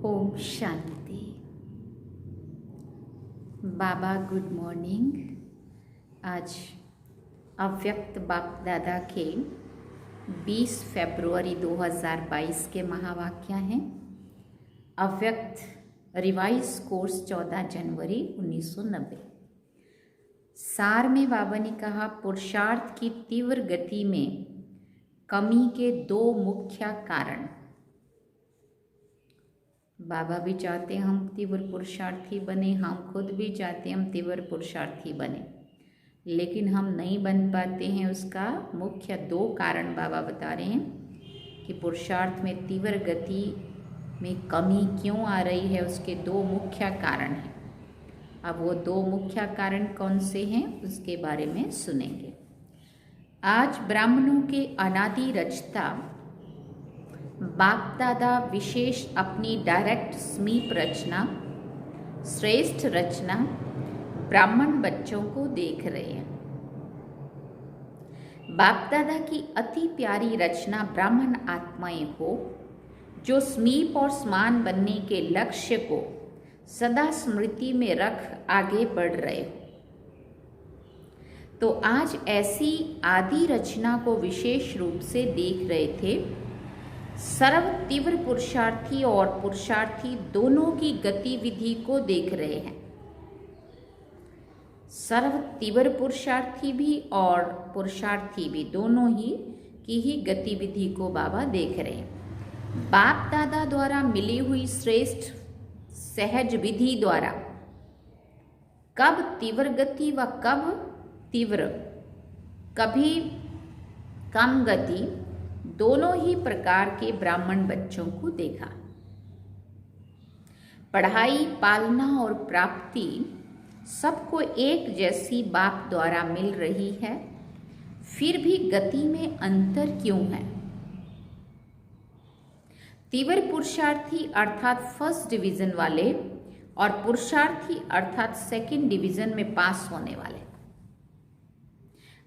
ओम शांति। बाबा good morning. आज अव्यक्त बाप दादा के 20 फरवरी 2022 के महावाक्य हैं। अव्यक्त रिवाइज कोर्स 14 जनवरी 1990। सार में बाबा ने कहा, पुरुषार्थ की तीव्र गति में कमी के दो मुख्य कारण। बाबा भी चाहते हैं हम तीव्र पुरुषार्थी बने, हम खुद भी चाहते हैं हम तीव्र पुरुषार्थी बने, लेकिन हम नहीं बन पाते हैं। उसका मुख्य दो कारण बाबा बता रहे हैं कि पुरुषार्थ में तीव्र गति में कमी क्यों आ रही है। उसके दो मुख्य कारण हैं। अब वो दो मुख्य कारण कौन से हैं उसके बारे में सुनेंगे। आज ब्राह्मणों के अनादि रचता बाप दादा विशेष अपनी डायरेक्ट समीप रचना, श्रेष्ठ रचना ब्राह्मण बच्चों को देख रहे हैं। बाप दादा की अति प्यारी रचना ब्राह्मण आत्माएं हो, जो समीप और समान बनने के लक्ष्य को सदा स्मृति में रख आगे बढ़ रहे हो। तो आज ऐसी आदि रचना को विशेष रूप से देख रहे थे। सर्व तीव्र पुरुषार्थी और पुरुषार्थी दोनों की गतिविधि को देख रहे हैं। सर्व तीव्र पुरुषार्थी भी और पुरुषार्थी भी दोनों ही गतिविधि को बाबा देख रहे हैं। बाप दादा द्वारा मिली हुई श्रेष्ठ सहज विधि द्वारा कब तीव्र गति व कब तीव्र, कभी कम गति, दोनों ही प्रकार के ब्राह्मण बच्चों को देखा। पढ़ाई, पालना और प्राप्ति सबको एक जैसी बाप द्वारा मिल रही है, फिर भी गति में अंतर क्यों है। तीव्र पुरुषार्थी अर्थात फर्स्ट डिवीजन वाले और पुरुषार्थी अर्थात सेकंड डिवीजन में पास होने वाले।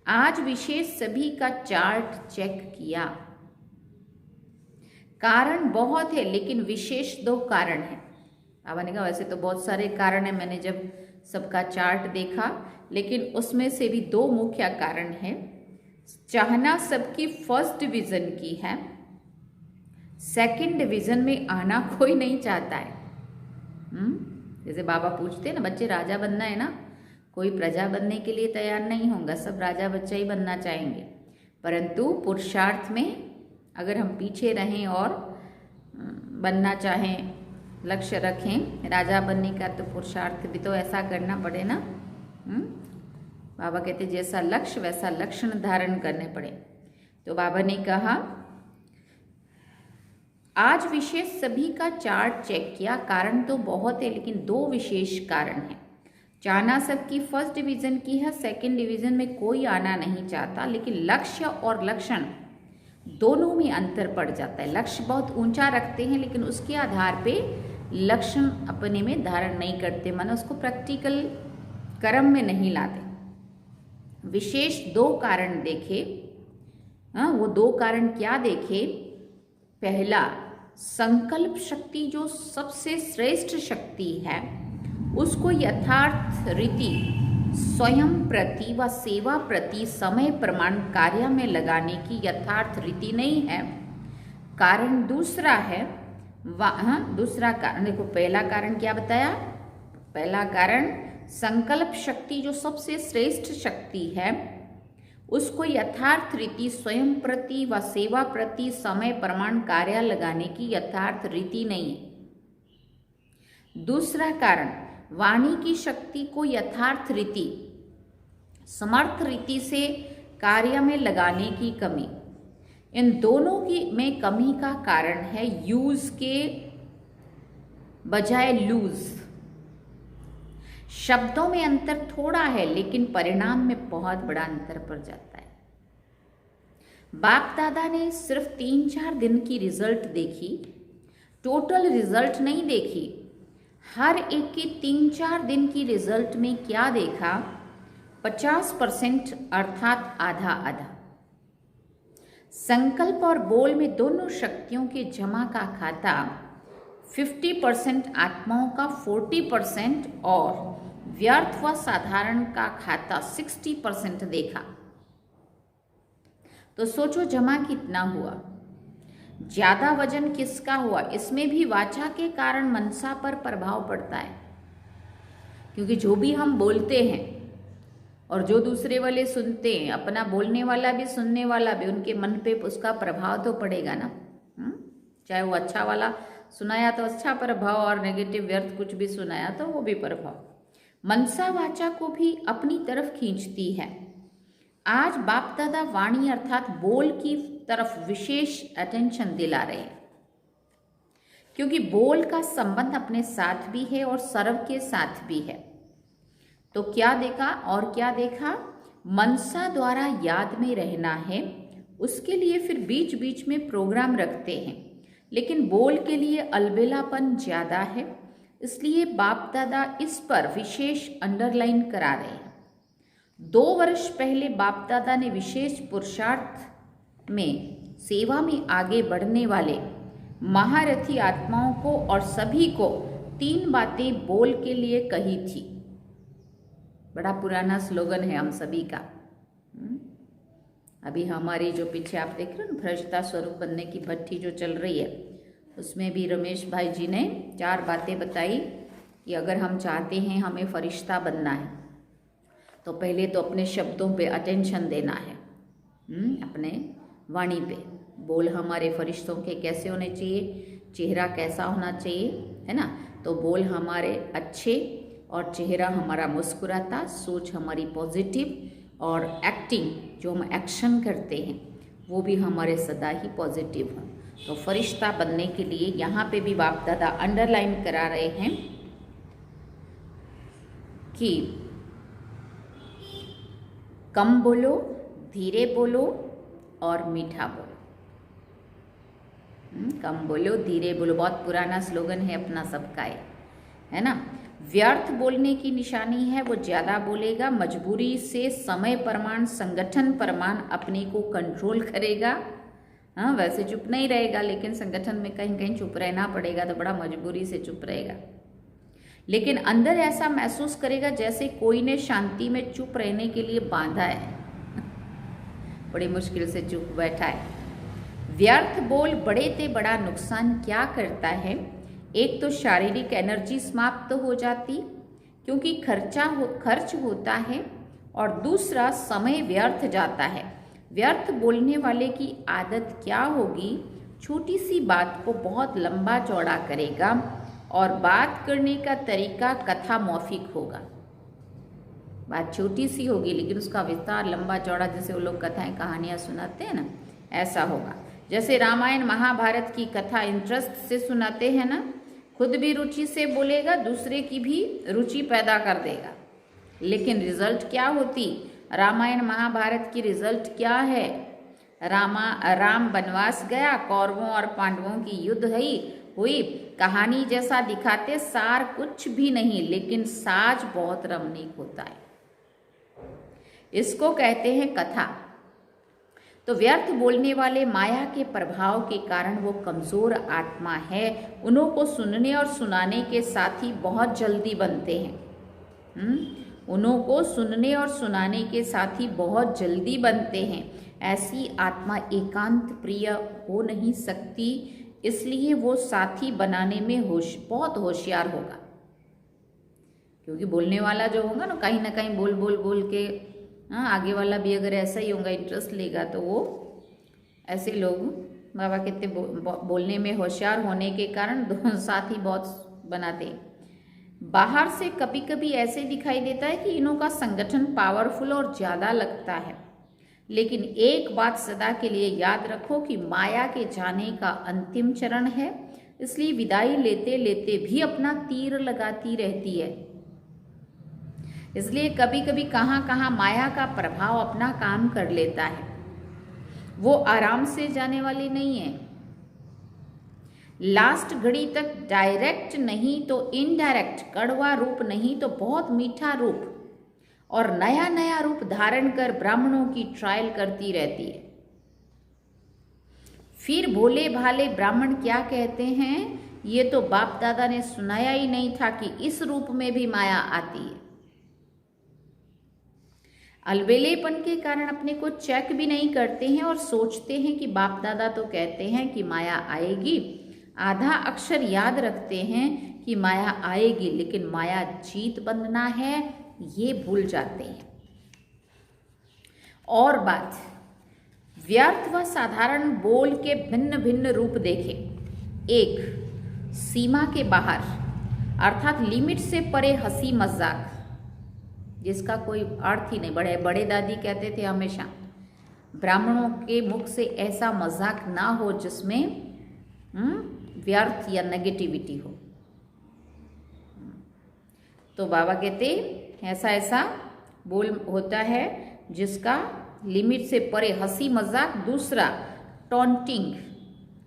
आज विशेष सभी का चार्ट चेक किया। कारण बहुत है, लेकिन विशेष दो कारण हैं। बाबा ने कहा वैसे तो बहुत सारे कारण हैं, मैंने जब सबका चार्ट देखा, लेकिन उसमें से भी दो मुख्य कारण हैं। चाहना सबकी फर्स्ट डिवीजन की है, सेकंड डिवीजन में आना कोई नहीं चाहता है। जैसे बाबा पूछते हैं ना, बच्चे राजा बनना है ना, कोई प्रजा बनने के लिए तैयार नहीं होगा, सब राजा बच्चा ही बनना चाहेंगे। परंतु पुरुषार्थ में अगर हम पीछे रहें और बनना चाहें, लक्ष्य रखें राजा बनने का, तो पुरुषार्थ भी तो ऐसा करना पड़े ना। बाबा कहते जैसा लक्ष्य वैसा लक्षण धारण करने पड़े। तो बाबा ने कहा आज विशेष सभी का चार्ट चेक किया, कारण तो बहुत है लेकिन दो विशेष कारण हैं। चाहना सबकी फर्स्ट डिवीजन की है, सेकंड डिवीजन में कोई आना नहीं चाहता, लेकिन लक्ष्य और लक्षण दोनों में अंतर पड़ जाता है। लक्ष्य बहुत ऊंचा रखते हैं लेकिन उसके आधार पे लक्षण अपने में धारण नहीं करते, मानो उसको प्रैक्टिकल कर्म में नहीं लाते। विशेष दो कारण देखे, वो दो कारण क्या देखे? पहला, संकल्प शक्ति जो सबसे श्रेष्ठ शक्ति है उसको यथार्थ रीति स्वयं प्रति व सेवा प्रति समय प्रमाण कार्य में लगाने की यथार्थ रीति नहीं है। कारण दूसरा है, दूसरा कारण देखो, पहला कारण क्या बताया? पहला कारण संकल्प शक्ति जो सबसे श्रेष्ठ शक्ति है उसको यथार्थ रीति स्वयं प्रति व सेवा प्रति समय प्रमाण कार्य लगाने की यथार्थ रीति नहीं है। दूसरा कारण, वाणी की शक्ति को यथार्थ रीति समर्थ रीति से कार्य में लगाने की कमी। इन दोनों की में कमी का कारण है यूज के बजाय लूज। शब्दों में अंतर थोड़ा है लेकिन परिणाम में बहुत बड़ा अंतर पड़ जाता है। बाप दादा ने सिर्फ 3-4 दिन की रिजल्ट देखी, टोटल रिजल्ट नहीं देखी। हर एक के 3-4 दिन की रिजल्ट में क्या देखा? 50% अर्थात आधा आधा। संकल्प और बोल में दोनों शक्तियों के जमा का खाता 50% आत्माओं का 40% और व्यर्थ व साधारण का खाता 60% देखा। तो सोचो जमा कितना हुआ, ज्यादा वजन किसका हुआ? इसमें भी वाचा के कारण मनसा पर प्रभाव पड़ता है, क्योंकि जो भी हम बोलते हैं और जो दूसरे वाले सुनते हैं, अपना बोलने वाला भी सुनने वाला भी, उनके मन पे उसका प्रभाव तो पड़ेगा ना। चाहे वो अच्छा वाला सुनाया तो अच्छा प्रभाव और नेगेटिव व्यर्थ कुछ भी सुनाया तो वो भी प्रभाव। मनसा वाचा को भी अपनी तरफ खींचती है। आज बाप दादा वाणी अर्थात बोल की तरफ विशेष अटेंशन दिला रहे हैं, क्योंकि बोल का संबंध अपने साथ भी है और सर्व के साथ भी है। तो क्या देखा और क्या देखा? मनसा द्वारा याद में रहना है, उसके लिए फिर बीच बीच में प्रोग्राम रखते हैं, लेकिन बोल के लिए अलबेलापन ज्यादा है, इसलिए बाप दादा इस पर विशेष अंडरलाइन करा रहे हैं। 2 वर्ष पहले बाप दादा ने विशेष पुरुषार्थ में सेवा में आगे बढ़ने वाले महारथी आत्माओं को और सभी को 3 बातें बोल के लिए कही थी। बड़ा पुराना स्लोगन है हम सभी का। अभी हमारी जो पीछे आप देख रहे हो ना, फरिश्ता स्वरूप बनने की भट्टी जो चल रही है, उसमें भी रमेश भाई जी ने 4 बातें बताई कि अगर हम चाहते हैं हमें फरिश्ता बनना है तो पहले तो अपने शब्दों पे अटेंशन देना है, अपने वाणी पे। बोल हमारे फरिश्तों के कैसे होने चाहिए, चेहरा कैसा होना चाहिए, है ना? तो बोल हमारे अच्छे और चेहरा हमारा मुस्कुराता, सोच हमारी पॉजिटिव और एक्टिंग जो हम एक्शन करते हैं वो भी हमारे सदा ही पॉजिटिव हों। तो फरिश्ता बनने के लिए यहाँ पे भी बाप दादा अंडरलाइन करा रहे हैं कि कम बोलो, धीरे बोलो और मीठा बोलो। कम बोलो, धीरे बोलो, बहुत पुराना स्लोगन है अपना सबका, है ना? व्यर्थ बोलने की निशानी है वो ज़्यादा बोलेगा, मजबूरी से समय प्रमाण संगठन प्रमाण अपने को कंट्रोल करेगा। हाँ, वैसे चुप नहीं रहेगा, लेकिन संगठन में कहीं कहीं चुप रहना पड़ेगा तो बड़ा मजबूरी से चुप रहेगा, लेकिन अंदर ऐसा महसूस करेगा जैसे कोई ने शांति में चुप रहने के लिए बांधा है, बड़ी मुश्किल से चुप बैठा है। व्यर्थ बोल बड़े से बड़ा नुकसान क्या करता है? एक तो शारीरिक एनर्जी समाप्त हो जाती क्योंकि खर्च होता है, और दूसरा समय व्यर्थ जाता है। व्यर्थ बोलने वाले की आदत क्या होगी? छोटी सी बात को बहुत लंबा चौड़ा करेगा और बात करने का तरीका कथा मौफिक होगा। बात छोटी सी होगी लेकिन उसका विस्तार लंबा चौड़ा, जैसे वो लोग कथाएं कहानियां सुनाते हैं ना, ऐसा होगा। जैसे रामायण महाभारत की कथा इंटरेस्ट से सुनाते हैं ना, खुद भी रुचि से बोलेगा, दूसरे की भी रुचि पैदा कर देगा। लेकिन रिजल्ट क्या होती? रामायण महाभारत की रिजल्ट क्या है? राम वनवास गया, कौरवों और पांडवों की युद्ध हुई। कहानी जैसा दिखाते, सार कुछ भी नहीं, लेकिन साज बहुत रमणीक होता है। इसको कहते हैं कथा। तो व्यर्थ बोलने वाले माया के प्रभाव के कारण वो कमजोर आत्मा है। उन्हों को सुनने और सुनाने के साथी बहुत जल्दी बनते हैं। उन्हों को सुनने और सुनाने के साथी बहुत जल्दी बनते हैं। ऐसी आत्मा एकांत प्रिय हो नहीं सकती, इसलिए वो साथी बनाने में बहुत होशियार होगा। क्योंकि बोलने वाला जो होगा ना कहीं बोल बोल बोल के, आगे वाला भी अगर ऐसा ही होगा, इंटरेस्ट लेगा, तो वो ऐसे लोग बाबा कहते बोलने में होशियार होने के कारण दोनों साथी बहुत बनाते हैं। बाहर से कभी कभी ऐसे दिखाई देता है कि इन्हों का संगठन पावरफुल और ज़्यादा लगता है, लेकिन एक बात सदा के लिए याद रखो कि माया के जाने का अंतिम चरण है, इसलिए विदाई लेते लेते भी अपना तीर लगाती रहती है। इसलिए कभी कभी कहाँ माया का प्रभाव अपना काम कर लेता है। वो आराम से जाने वाली नहीं है। लास्ट घड़ी तक डायरेक्ट नहीं तो इनडायरेक्ट, कड़वा रूप नहीं तो बहुत मीठा रूप और नया नया रूप धारण कर ब्राह्मणों की ट्रायल करती रहती है। फिर भोले भाले ब्राह्मण क्या कहते हैं, ये तो बाप दादा ने सुनाया ही नहीं था कि इस रूप में भी माया आती है। अलबेलेपन के कारण अपने को चेक भी नहीं करते हैं और सोचते हैं कि बाप दादा तो कहते हैं कि माया आएगी। आधा अक्षर याद रखते हैं कि माया आएगी, लेकिन माया जीत बंधना है ये भूल जाते हैं। और बात, व्यर्थ व साधारण बोल के भिन्न भिन्न रूप देखें। एक, सीमा के बाहर अर्थात लिमिट से परे हंसी मजाक, जिसका कोई अर्थ ही नहीं। बड़े बड़े दादी कहते थे हमेशा, ब्राह्मणों के मुख से ऐसा मजाक ना हो जिसमें व्यर्थ या नेगेटिविटी हो। तो बाबा कहते ऐसा बोल होता है जिसका लिमिट से परे हंसी मजाक। दूसरा, टॉन्टिंग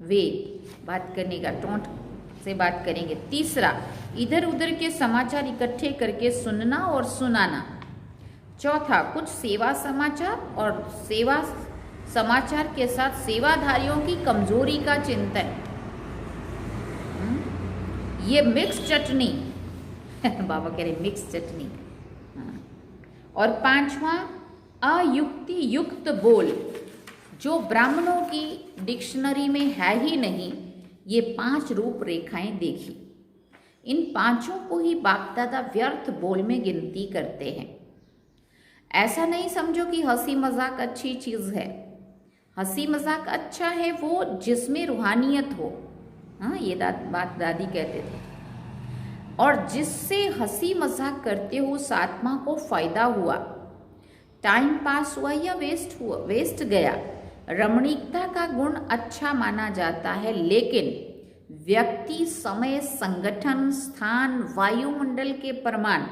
वे बात करने का, टॉन्ट से बात करेंगे। तीसरा, इधर उधर के समाचार इकट्ठे करके सुनना और सुनाना। चौथा, कुछ सेवा समाचार और सेवा समाचार के साथ सेवाधारियों की कमजोरी का चिंतन। ये मिक्स चटनी बाबा कह रहे मिक्स चटनी। और पांचवा, अयुक्ति युक्त बोल, जो ब्राह्मणों की डिक्शनरी में है ही नहीं। ये 5 रूपरेखाएं देखी। इन पांचों को ही बाप दादा व्यर्थ बोल में गिनती करते हैं। ऐसा नहीं समझो कि हंसी मजाक अच्छी चीज है। हंसी मजाक अच्छा है वो जिसमें रूहानियत हो। हाँ, ये बात दादी कहते थे। और जिससे हंसी मजाक करते हो उस आत्मा को फायदा हुआ, टाइम पास हुआ या वेस्ट गया। रमणीकता का गुण अच्छा माना जाता है, लेकिन व्यक्ति, समय, संगठन, स्थान, वायुमंडल के प्रमाण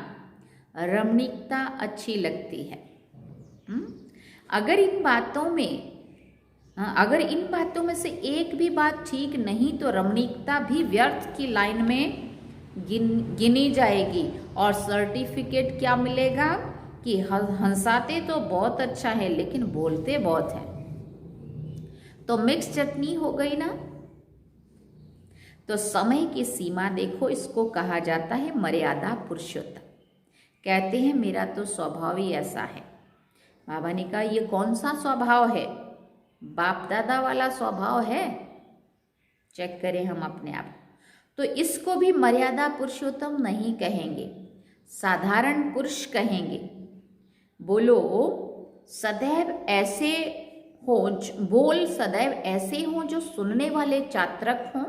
रमणीकता अच्छी लगती है। अगर इन बातों में से एक भी बात ठीक नहीं तो रमणीकता भी व्यर्थ की लाइन में गिनी जाएगी। और सर्टिफिकेट क्या मिलेगा कि हंसाते तो बहुत अच्छा है लेकिन बोलते बहुत है। तो मिक्स चटनी हो गई ना। तो समय की सीमा देखो, इसको कहा जाता है मर्यादा पुरुषोत्तम। कहते हैं मेरा तो स्वभाव ही ऐसा है। बाबा ने कहा ये कौन सा स्वभाव है? बाप दादा वाला स्वभाव है? चेक करें हम अपने आप। तो इसको भी मर्यादा पुरुषोत्तम नहीं कहेंगे, साधारण पुरुष कहेंगे। बोलो सदैव ऐसे हो, बोल सदैव ऐसे हो जो सुनने वाले चातक हों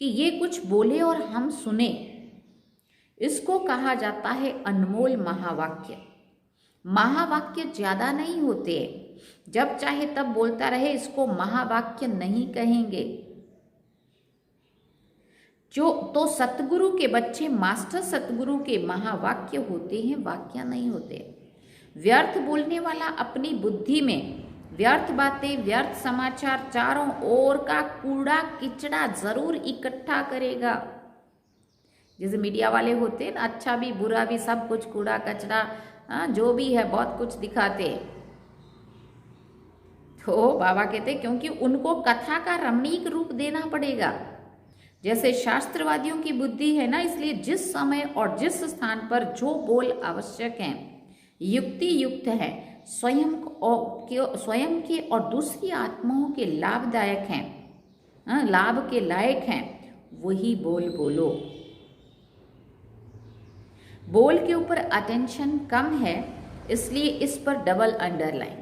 कि ये कुछ बोले और हम सुने। इसको कहा जाता है अनमोल महावाक्य। महावाक्य ज्यादा नहीं होते, जब चाहे तब बोलता रहे, इसको महावाक्य नहीं कहेंगे। जो तो सतगुरु के बच्चे मास्टर सतगुरु के महावाक्य होते हैं, वाक्य नहीं होते। व्यर्थ बोलने वाला अपनी बुद्धि में व्यर्थ बातें, व्यर्थ समाचार, चारों ओर का कूड़ा किचड़ा जरूर इकट्ठा करेगा। जैसे मीडिया वाले होते हैं ना, अच्छा भी बुरा भी सब कुछ कूड़ा कचरा जो भी है बहुत कुछ दिखाते हैं। तो बाबा कहते क्योंकि उनको कथा का रमणीक रूप देना पड़ेगा। जैसे शास्त्रवादियों की बुद्धि है ना, इसलिए जिस समय और जिस स्थान पर जो बोल आवश्यक हैं, युक्ति युक्त है, स्वयं के और दूसरी आत्माओं के लाभदायक हैं, लाभ के लायक हैं, वही बोल बोलो। बोल के ऊपर अटेंशन कम है, इसलिए इस पर डबल अंडरलाइन।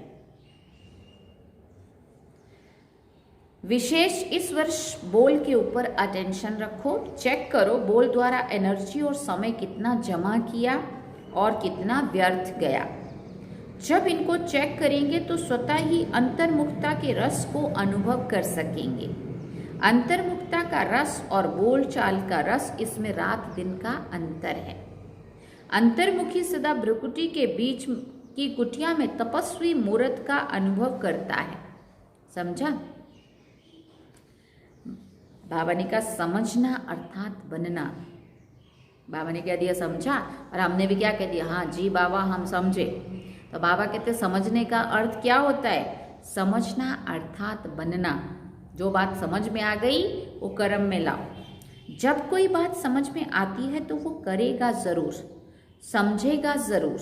विशेष इस वर्ष बोल के ऊपर अटेंशन रखो। चेक करो बोल द्वारा एनर्जी और समय कितना जमा किया और कितना व्यर्थ गया। जब इनको चेक करेंगे तो स्वतः ही अंतर्मुखता के रस को अनुभव कर सकेंगे। अंतर्मुखता का रस और बोलचाल का रस, इसमें रात दिन का अंतर है। अंतर्मुखी सदा भ्रुकुटी के बीच की कुटिया में तपस्वी मूर्त का अनुभव करता है। समझा? बाबा ने कहा समझना अर्थात बनना। बाबा ने कह दिया समझा, और हमने भी क्या कह दिया, हाँ जी बाबा हम समझे। तो बाबा कहते समझने का अर्थ क्या होता है? समझना अर्थात बनना। जो बात समझ में आ गई वो कर्म में लाओ। जब कोई बात समझ में आती है तो वो करेगा जरूर, समझेगा जरूर।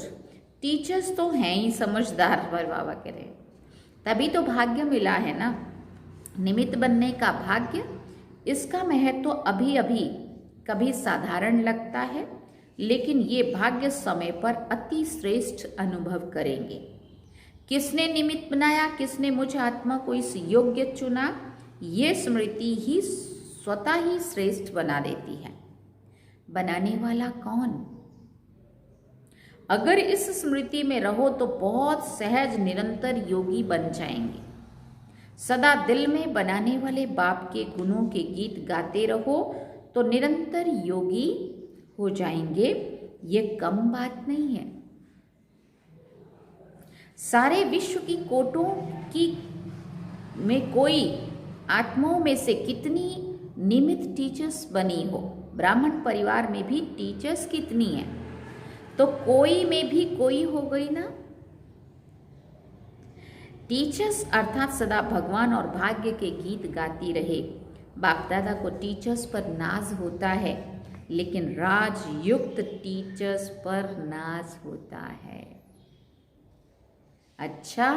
टीचर्स तो हैं ही समझदार, पर बाबा कह रहे तभी तो भाग्य मिला है ना, निमित्त बनने का भाग्य। इसका महत्व तो अभी अभी कभी साधारण लगता है, लेकिन ये भाग्य समय पर अति श्रेष्ठ अनुभव करेंगे। किसने निमित्त बनाया, किसने मुझ आत्मा को इस योग्य चुना, ये स्मृति ही स्वतः ही श्रेष्ठ बना देती है। बनाने वाला कौन? अगर इस स्मृति में रहो तो बहुत सहज निरंतर योगी बन जाएंगे। सदा दिल में बनाने वाले बाप के गुणों के गीत गाते रहो तो निरंतर योगी हो जाएंगे। ये कम बात नहीं है। सारे विश्व की कोटों की में कोई आत्माओं में से कितनी निमित्त टीचर्स बनी हो, ब्राह्मण परिवार में भी टीचर्स कितनी हैं, तो कोई में भी कोई हो गई ना। टीचर्स अर्थात सदा भगवान और भाग्य के गीत गाती रहे। बाप दादा को टीचर्स पर नाज होता है, लेकिन राजयुक्त टीचर्स पर नाज होता है। अच्छा,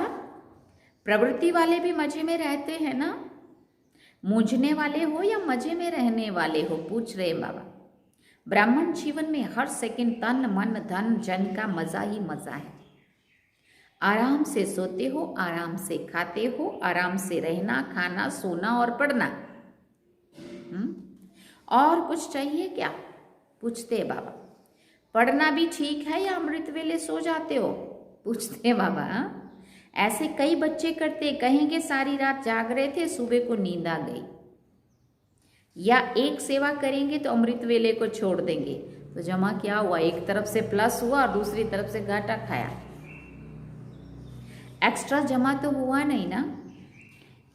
प्रवृत्ति वाले भी मजे में रहते हैं ना? मूझने वाले हो या मजे में रहने वाले हो, पूछ रहे बाबा। ब्राह्मण जीवन में हर सेकंड तन मन धन जन का मजा ही मजा है। आराम से सोते हो, आराम से खाते हो, आराम से रहना खाना सोना और पढ़ना। और कुछ चाहिए क्या, पूछते बाबा। पढ़ना भी ठीक है या अमृत वेले सो जाते हो, पूछते बाबा। ऐसे कई बच्चे करते, कहेंगे सारी रात जाग रहे थे, सुबह को नींद आ गई। या एक सेवा करेंगे तो अमृत वेले को छोड़ देंगे। तो जमा क्या हुआ, एक तरफ से प्लस हुआ और दूसरी तरफ से घाटा खाया। एक्स्ट्रा जमा तो हुआ नहीं ना।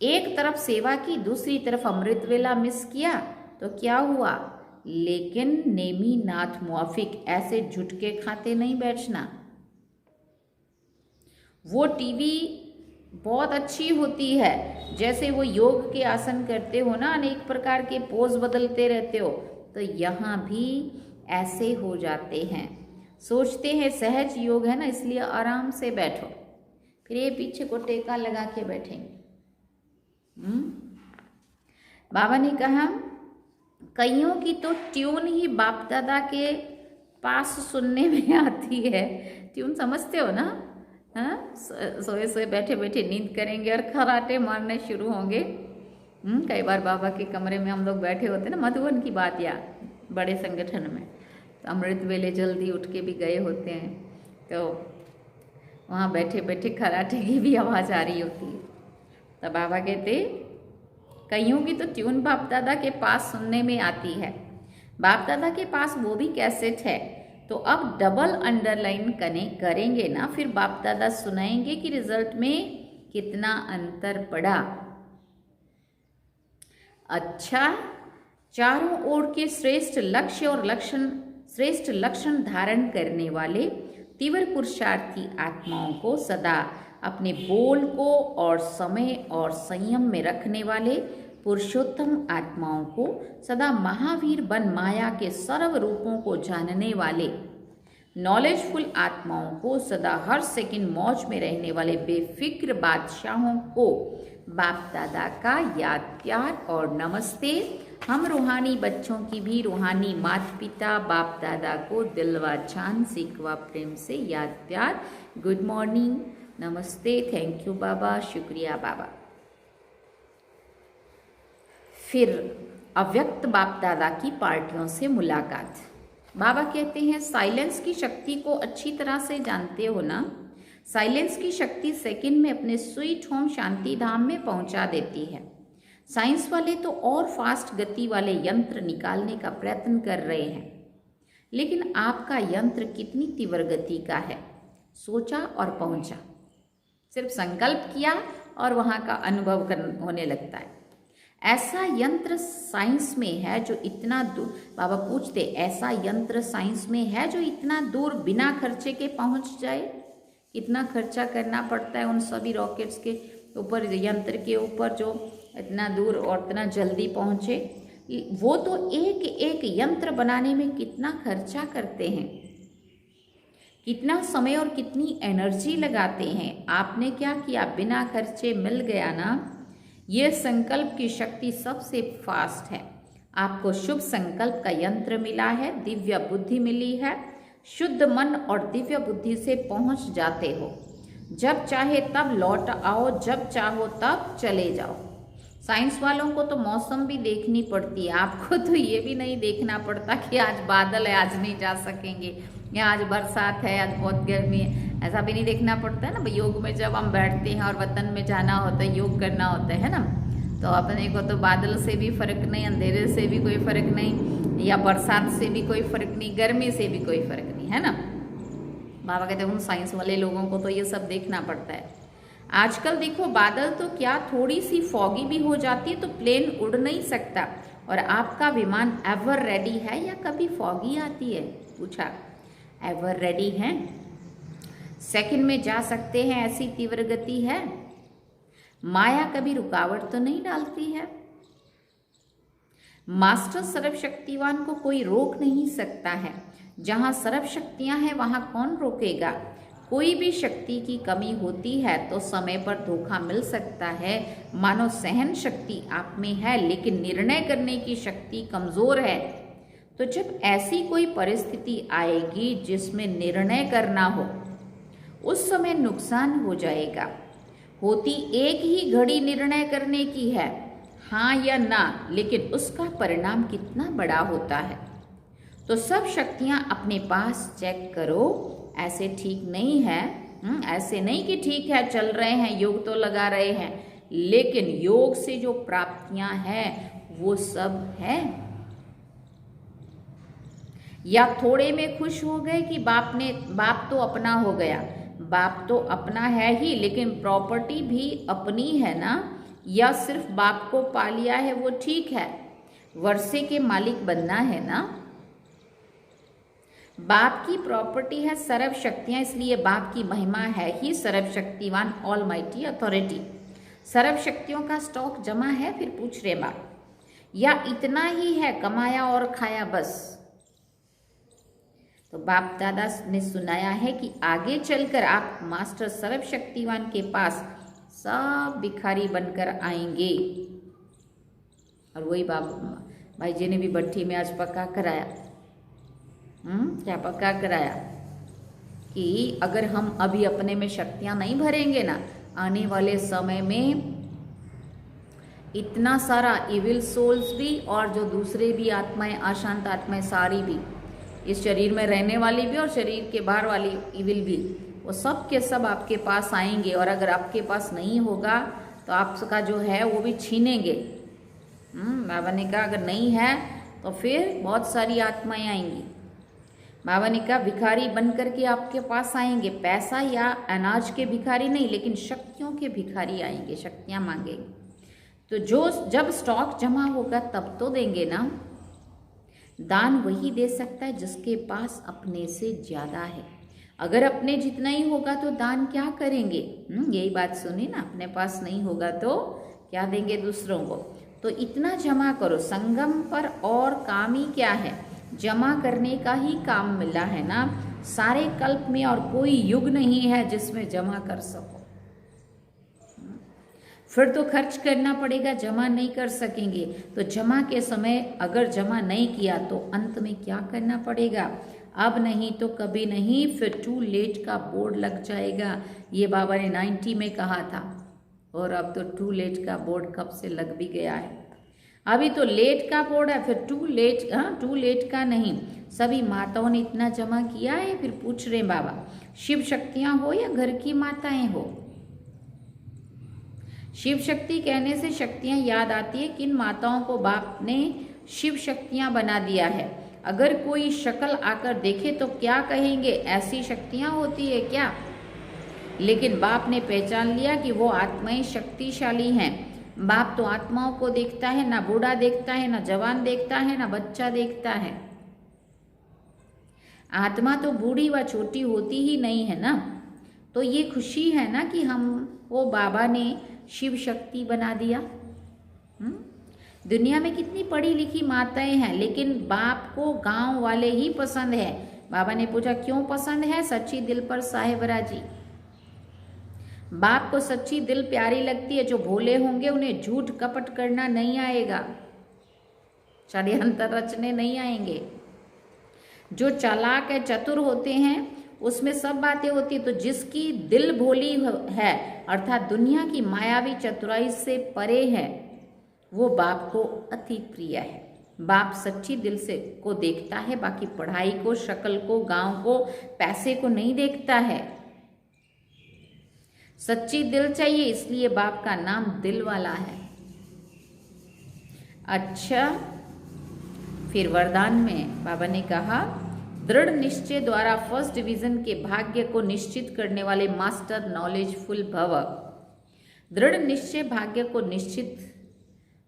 एक तरफ सेवा की, दूसरी तरफ अमृत वेला मिस किया तो क्या हुआ। लेकिन नेमी नाथ मुआफिक ऐसे झुटके खाते नहीं बैठना। वो टीवी बहुत अच्छी होती है, जैसे वो योग के आसन करते हो ना, अनेक प्रकार के पोज बदलते रहते हो, तो यहाँ भी ऐसे हो जाते हैं। सोचते हैं सहज योग है ना, इसलिए आराम से बैठो, फिर ये पीछे को टेका लगा के बैठेंगे। बाबा ने कहा कईयों की तो ट्यून ही बाप दादा के पास सुनने में आती है। ट्यून समझते हो ना? हाँ, सोए सोए बैठे बैठे नींद करेंगे और खराटे मारने शुरू होंगे। कई बार बाबा के कमरे में हम लोग बैठे होते ना, मधुबन की बात या बड़े संगठन में, तो अमृत वेले जल्दी उठ के भी गए होते हैं। तो वहाँ बैठे बैठे खराटे की भी आवाज़ आ रही होती है। तो बाबा कहते कईयों की तो ट्यून बाप दादा के पास सुनने में आती है, बाप दादा के पास वो भी कैसेट है। तो अब डबल अंडरलाइन करेंगे ना, फिर बाप दादा सुनाएंगे कि रिजल्ट में कितना अंतर पड़ा। अच्छा, चारों ओर के श्रेष्ठ लक्ष्य और श्रेष्ठ लक्षण धारण करने वाले तीव्र पुरुषार्थी आत्माओं को सदा अपने बोल को और समय और संयम में रखने वाले पुरुषोत्तम आत्माओं को सदा महावीर बन माया के सर्व रूपों को जानने वाले नॉलेजफुल आत्माओं को सदा हर सेकंड मौज में रहने वाले बेफिक्र बादशाहों को बाप दादा का याद प्यार और नमस्ते। हम रूहानी बच्चों की भी रूहानी माता पिता बाप दादा को दिलवा जान सीखवा प्रेम से याद प्यार। गुड मॉर्निंग, नमस्ते, थैंक यू बाबा, शुक्रिया बाबा। फिर अव्यक्त बाप दादा की पार्टियों से मुलाकात। बाबा कहते हैं साइलेंस की शक्ति को अच्छी तरह से जानते हो ना। साइलेंस की शक्ति सेकंड में अपने स्वीट होम शांति धाम में पहुंचा देती है। साइंस वाले तो और फास्ट गति वाले यंत्र निकालने का प्रयत्न कर रहे हैं, लेकिन आपका यंत्र कितनी तीव्र गति का है। सोचा और पहुंचा, सिर्फ संकल्प किया और वहां का अनुभव होने लगता है। ऐसा यंत्र साइंस में है जो इतना दूर, बाबा पूछते ऐसा यंत्र साइंस में है जो इतना दूर बिना खर्चे के पहुंच जाए। कितना खर्चा करना पड़ता है उन सभी रॉकेट्स के ऊपर, यंत्र के ऊपर, जो इतना दूर और इतना जल्दी पहुंचे। वो तो एक एक यंत्र बनाने में कितना खर्चा करते हैं, कितना समय और कितनी एनर्जी लगाते हैं। आपने क्या किया, बिना खर्चे मिल गया ना। ये संकल्प की शक्ति सबसे फास्ट है। आपको शुभ संकल्प का यंत्र मिला है, दिव्य बुद्धि मिली है। शुद्ध मन और दिव्य बुद्धि से पहुंच जाते हो। जब चाहे तब लौट आओ, जब चाहो तब चले जाओ। साइंस वालों को तो मौसम भी देखनी पड़ती है, आपको तो ये भी नहीं देखना पड़ता कि आज बादल है, आज नहीं जा सकेंगे, या आज बरसात है, आज बहुत गर्मी है। ऐसा भी नहीं देखना पड़ता है ना। योग में जब हम बैठते हैं और वतन में जाना होता है, योग करना होता है ना, तो अपने को तो बादल से भी फर्क नहीं, अंधेरे से भी कोई फर्क नहीं, या बरसात से भी कोई फर्क नहीं, गर्मी से भी कोई फर्क नहीं, है ना। बाबा कहते हैं उन साइंस वाले लोगों को तो ये सब देखना पड़ता है। आजकल देखो बादल तो क्या, थोड़ी सी फॉगी भी हो जाती है तो प्लेन उड़ नहीं सकता। और आपका विमान एवर रेडी है या कभी फॉगी आती है, पूछा। एवर रेडी है, सेकंड में जा सकते हैं, ऐसी तीव्र गति है। माया कभी रुकावट तो नहीं डालती है। मास्टर सर्वशक्तिवान को कोई रोक नहीं सकता है। जहां सर्व शक्तियां हैं वहां कौन रोकेगा। कोई भी शक्ति की कमी होती है तो समय पर धोखा मिल सकता है। मानो सहन शक्ति आप में है लेकिन निर्णय करने की शक्ति कमजोर है। तो जब ऐसी कोई परिस्थिति आएगी जिसमें निर्णय करना हो, उस समय नुकसान हो जाएगा। होती एक ही घड़ी निर्णय करने की है, हाँ या ना, लेकिन उसका परिणाम कितना बड़ा होता है। तो सब शक्तियां अपने पास चेक करो। ऐसे ठीक नहीं है, ऐसे नहीं कि ठीक है चल रहे हैं, योग तो लगा रहे हैं, लेकिन योग से जो प्राप्तियां हैं वो सब है। या थोड़े में खुश हो गए कि बाप तो अपना हो गया। बाप तो अपना है ही, लेकिन प्रॉपर्टी भी अपनी है ना। या सिर्फ बाप को पा लिया है वो ठीक है, वर्षे के मालिक बनना है ना। बाप की प्रॉपर्टी है सर्व शक्तियां, इसलिए बाप की महिमा है ही सर्वशक्तिवान ऑलमाइटी अथॉरिटी। सर्व शक्तियों का स्टॉक जमा है, फिर पूछ रहे बाप, या इतना ही है कमाया और खाया बस। तो बाप दादा ने सुनाया है कि आगे चलकर आप मास्टर सर्वशक्तिवान के पास सब भिखारी बनकर आएंगे। और वही भाई जी ने भी भट्टी में आज पक्का कराया। क्या पक्का कराया कि अगर हम अभी अपने में शक्तियां नहीं भरेंगे ना, आने वाले समय में इतना सारा इविल सोल्स भी और जो दूसरे भी आत्माएं, अशांत आत्माएं सारी भी, इस शरीर में रहने वाली भी और शरीर के बाहर वाली इविल भी, वो सब के सब आपके पास आएंगे, और अगर आपके पास नहीं होगा तो आपका जो है वो भी छीनेंगे। बाबा ने कहा अगर नहीं है तो फिर बहुत सारी आत्माएं आएंगी। बाबा ने कहा भिखारी बन करके आपके पास आएंगे, पैसा या अनाज के भिखारी नहीं, लेकिन शक्तियों के भिखारी आएंगे, शक्तियां मांगेंगे। तो जब स्टॉक जमा होगा तब तो देंगे ना। दान वही दे सकता है जिसके पास अपने से ज्यादा है। अगर अपने जितना ही होगा तो दान क्या करेंगे? यही बात सुनी ना, अपने पास नहीं होगा तो क्या देंगे दूसरों को। तो इतना जमा करो संगम पर, और काम ही क्या है, जमा करने का ही काम मिला है ना सारे कल्प में, और कोई युग नहीं है जिसमें जमा कर सको। फिर तो खर्च करना पड़ेगा, जमा नहीं कर सकेंगे। तो जमा के समय अगर जमा नहीं किया तो अंत में क्या करना पड़ेगा? अब नहीं तो कभी नहीं, फिर टू लेट का बोर्ड लग जाएगा। ये बाबा ने 90 में कहा था, और अब तो टू लेट का बोर्ड कब से लग भी गया है। अभी तो लेट का बोर्ड है, फिर टू लेट का नहीं। सभी माताओं ने इतना जमा किया है, फिर पूछ रहे बाबा शिव शक्तियां हो या घर की माताएं हो। शिव शक्ति कहने से शक्तियां याद आती है, किन माताओं को बाप ने शिव शक्तियां बना दिया है। अगर कोई शक्ल आकर देखे तो क्या कहेंगे, ऐसी शक्तियां होती है क्या? लेकिन बाप ने पहचान लिया कि वो आत्माएं शक्तिशाली हैं। बाप तो आत्माओं को देखता है, ना बूढ़ा देखता है, ना जवान देखता है, ना बच्चा देखता है। आत्मा तो बूढ़ी व छोटी होती ही नहीं है ना। तो ये खुशी है ना कि हम वो बाबा ने शिव शक्ति बना दिया। दुनिया में कितनी पढ़ी लिखी माताएं हैं, लेकिन बाप को गांव वाले ही पसंद है। बाबा ने पूछा क्यों पसंद है? सच्ची दिल पर साहेबरा जी। बाप को सच्ची दिल प्यारी लगती है। जो भोले होंगे उन्हें झूठ कपट करना नहीं आएगा, षड्यंत्र रचने नहीं आएंगे। जो चालाक है, चतुर होते हैं, उसमें सब बातें होती है। तो जिसकी दिल भोली है, अर्थात दुनिया की मायावी चतुराई से परे है, वो बाप को अति प्रिय है। बाप सच्ची दिल से को देखता है, बाकी पढ़ाई को, शक्ल को, गांव को, पैसे को नहीं देखता है। सच्ची दिल चाहिए, इसलिए बाप का नाम दिल वाला है। अच्छा, फिर वरदान में बाबा ने कहा दृढ़ निश्चय द्वारा फर्स्ट डिवीजन के भाग्य को निश्चित करने वाले मास्टर नॉलेजफुल भव। दृढ़ निश्चय भाग्य को निश्चित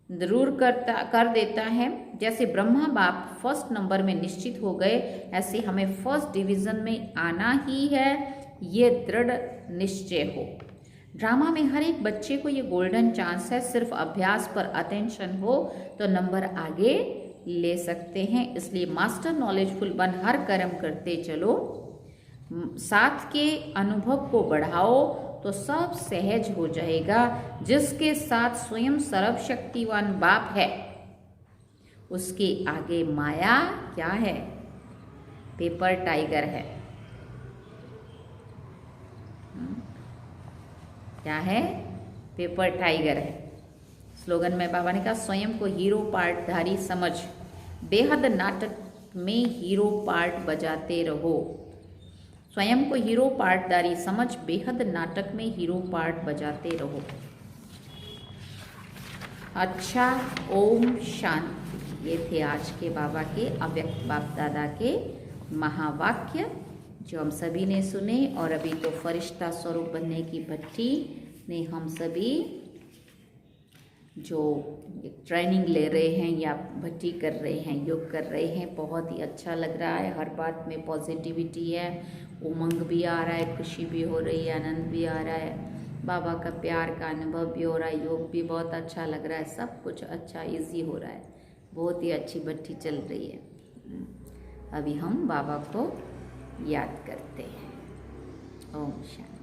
जरूर कर देता है। जैसे ब्रह्मा बाप फर्स्ट नंबर में निश्चित हो गए, ऐसे हमें फर्स्ट डिवीजन में आना ही है, ये दृढ़ निश्चय हो। ड्रामा में हर एक बच्चे को ये गोल्डन चांस है, सिर्फ अभ्यास पर अटेंशन हो तो नंबर आगे ले सकते हैं। इसलिए मास्टर नॉलेजफुल बन हर कर्म करते चलो, साथ के अनुभव को बढ़ाओ तो सब सहज हो जाएगा। जिसके साथ स्वयं सर्वशक्तिवान बाप है, उसके आगे माया क्या है? पेपर टाइगर है। क्या है? पेपर टाइगर है। स्लोगन में बाबा ने कहा स्वयं को हीरो पार्टधारी समझ, बेहद नाटक में हीरो पार्ट बजाते रहो। स्वयं को हीरो पार्टधारी समझ, बेहद नाटक में हीरो पार्ट बजाते रहो। अच्छा, ओम शांति। ये थे आज के बाबा के अव्यक्त बाप दादा के महावाक्य जो हम सभी ने सुने। और अभी तो फरिश्ता स्वरूप बनने की भट्टी ने हम सभी जो ट्रेनिंग ले रहे हैं या भट्टी कर रहे हैं, योग कर रहे हैं, बहुत ही अच्छा लग रहा है। हर बात में पॉजिटिविटी है, उमंग भी आ रहा है, खुशी भी हो रही है, आनंद भी आ रहा है, बाबा का प्यार का अनुभव भी हो रहा है, योग भी बहुत अच्छा लग रहा है, सब कुछ अच्छा इजी हो रहा है। बहुत ही अच्छी भट्टी चल रही है। अभी हम बाबा को याद करते हैं। ओम शांति।